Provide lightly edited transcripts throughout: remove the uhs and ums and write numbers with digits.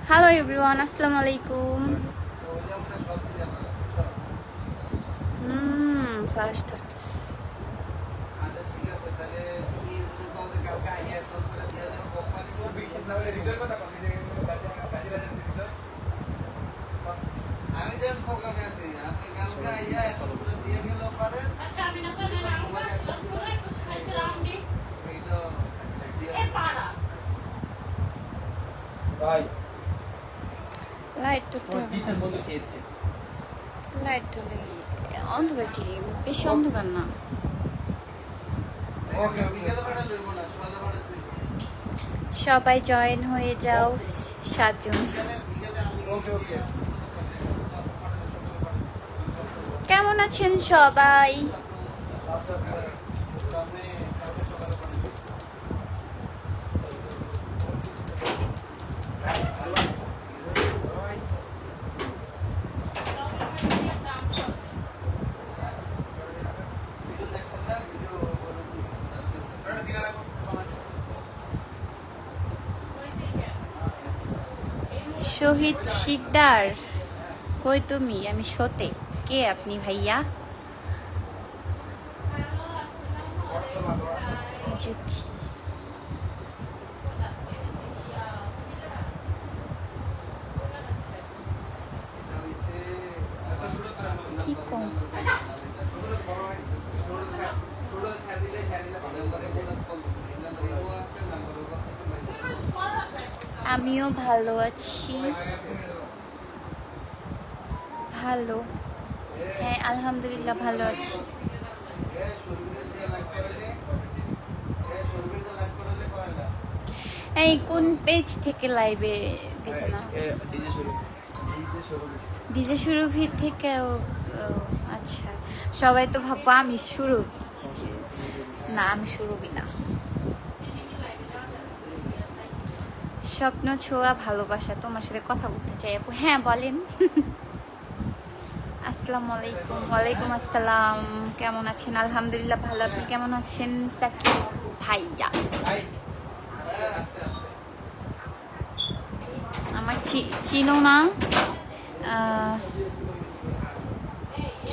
Hello everyone, আসসালামু আলাইকুম। Flush ধরতেছে। আমি যেন প্রোগ্রামে আছি, আপনি কালকে আইয়া এখন পুরো দিয়ে গেল পারেন। আচ্ছা আমি না করে আমরা আসলাম পুরো কিছু খাইছিলাম নি। এইটা এ পাড়া ভাই লাইট তো ডিসেম্বর বন্ধ খেয়েছে। লাইট তো অন্ধকার টি বেশি অন্ধকার না। ওকে বিকেল বেলা লইব না, সকালে বেলা লইব। সবাই জয়েন হয়ে যাও 7 জন। ওকে ওকে। কেমন আছেন সবাই? শহীদ শিকদার, কই তুমি? আমি সতে। কে আপনি ভাইয়া? জ্যোতি। কি কম? আমিও ভালো আছি। ভালো, হ্যাঁ আলহামদুলিল্লাহ ভালো আছি। এই কোন পেজ থেকে লাইভে দিছে না? ডিজে সুরভি থেকে। আচ্ছা, সবাই তো ভাববো আমি সুরভি। না, আমি সুরভি না। স্বপ্ন ছোঁয়া ভালোবাসা, তোমার সাথে কথা বলতে চাই আপু। হ্যাঁ বলেন। আসসালামু আলাইকুম। ওয়ালাইকুম আসসালাম। কেমন আছেন? আলহামদুলিল্লাহ ভালো। আপনি কেমন আছেন সাকিব ভাইয়া? আমার চিনো না?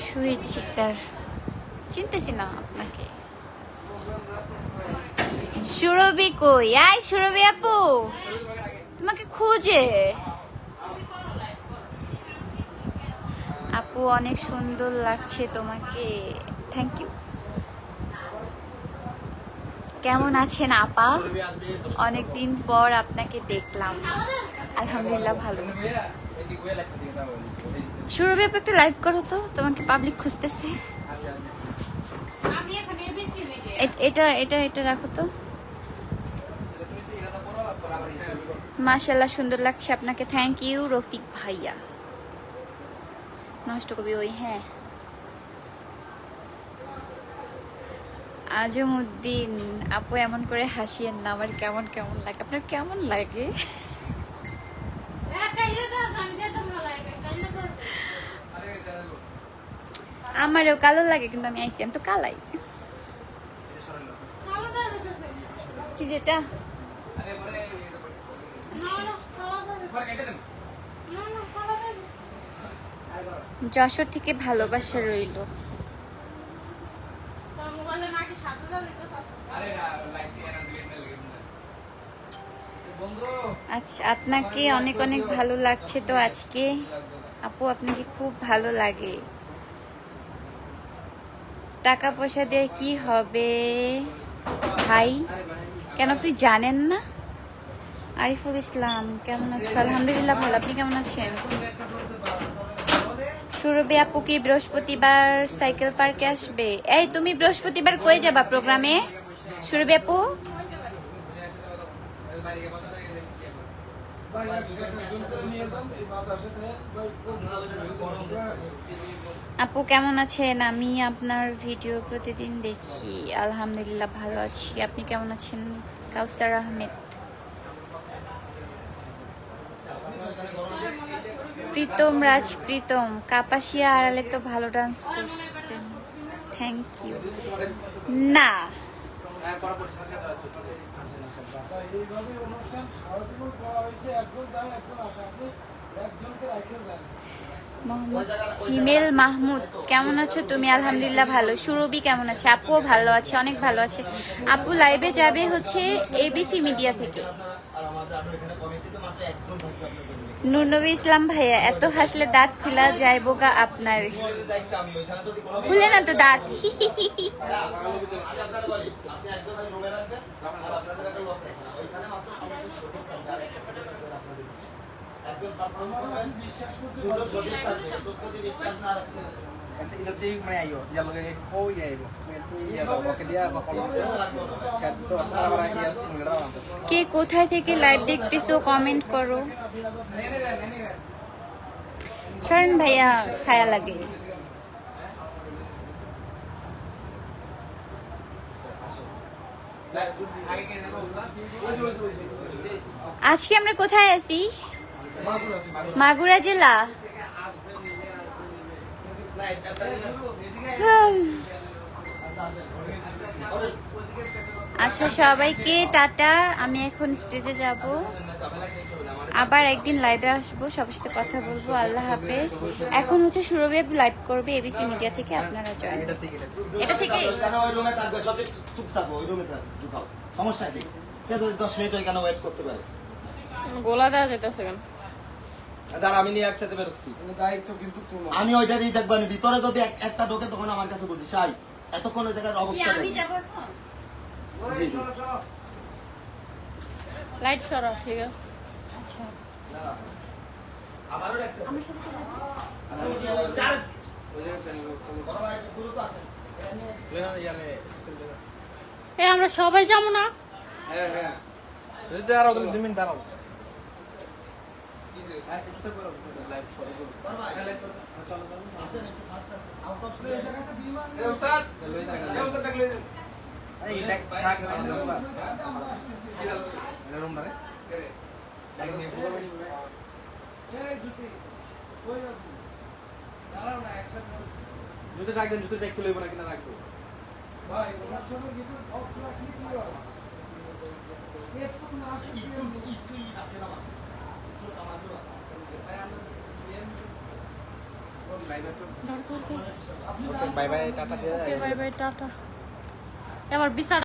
শহীদ শিকদার, চিনতেছি না আপনাকে। সুরভি কই? আই সুরভি আপু, তোমাকে খুঁজে। আপু অনেক সুন্দর লাগছে তোমাকে। Thank you. কেমন আছেন আপা? অনেকদিন পর আপনাকে দেখলাম। আলহামদুলিল্লাহ ভালো। সুরভি আপু একটা লাইভ করো তো, তোমাকে পাবলিক খুঁজতেছে। এটা এটা এটা রাখো তো। মাশাআল্লাহ সুন্দর লাগছে আপনাকে। থ্যাংক ইউ রফিক ভাইয়া। নষ্ট কবি ওই, হ্যাঁ আজমউদ্দিন আপু এমন করে হাসিয়েন না, আমার কেমন কেমন লাগে। আপনার কেমন লাগে? আমারও কালো লাগে, কিন্তু আমি আইসি, আমি তো কালাই। কি যেটা যশোর থেকে ভালোবাসা রইল। আচ্ছা, আপনাকে অনেক অনেক ভালো লাগছে তো আজকে আপু? আপনাকে খুব ভালো লাগে। টাকা পয়সা দিয়ে কি হবে ভাই? কেন আপনি জানেন না? আরিফুল ইসলাম কেমন আছো? আলহামদুলিল্লাহ ভালো। আপনি কেমন আছেন? সুরভি আপু কি বৃহস্পতিবার সাইকেল পার্কে আসবে? এই তুমি বৃহস্পতিবার কই যাবা প্রোগ্রামে সুরভি আপু? আপু কেমন আছেন? আমি আপনার ভিডিও প্রতিদিন দেখি। আলহামদুলিল্লাহ ভালো আছি। আপনি কেমন আছেন? কাউসার আহমেদ। প্রীতম রাজ প্রীতম, কাপাসিয়া আড়ালে তো ভালো ডান্স করছেন। Thank you. না এইভাবে অনুষ্ঠান সারা জীবন করা হয়েছে, একজন যায় একজন আসে, আপনি একজনকে রাখে যান। মোহাম্মদ হিমেল মাহমুদ, কেমন আছো তুমি? আলহামদুলিল্লাহ ভালো। সুরভি কেমন আছে? আপুও ভালো আছে, অনেক ভালো আছে। আপু লাইভে যাবে হচ্ছে এবিসি মিডিয়া থেকে। নুরনবী ইসলাম ভাইয়া, এত হাসলে দাঁত খুলা যাইব গা আপনার। খুলে না তো দাঁত। কে কোথায় থেকে লাইভ দেখতেছো কমেন্ট করো। শরণ ভাইয়া ছায়া লাগে। আজকে আমরা কোথায় আছি? মাগুরা জেলা। আচ্ছা সবাইকে টাটা। আমি এখন স্টেজে যাব, আবার একদিন লাইভে আসবো, সবার সাথে কথা বলবো। আল্লাহ হাফেজ। এখন হচ্ছে সুরভি লাইভ করবে এবিসি মিডিয়া থেকে, আপনারা জয়েন। এটা থেকে সমস্যা কি? 10 মিনিট ওইখানে ওয়েট করতে পারে। গোলা দেওয়া যেতেছে কেন? দাঁড়া, আমি নিয়ে একসাথে বেরোচ্ছি। দায়িত্ব কিন্তু তোমার। আমি ওইটারই দেখবো। আমি ভিতরে যদি একটা ঢোকে তখন আমার কাছে বলছি চাই এতক্ষণ ওই জায়গার অবস্থা আমি দেখি। যাব এখন। জি জি। লাইট সরাও, ঠিক আছে। আচ্ছা আমারও একটা আমার সাথে যাবে? এই আমরা সবাই যাবো না? ভাই অনুষ্ঠানের কিছু ভক্ত রাখলে কি হয়? একটু না আসে বাই বাই টাটা। আমার বিচার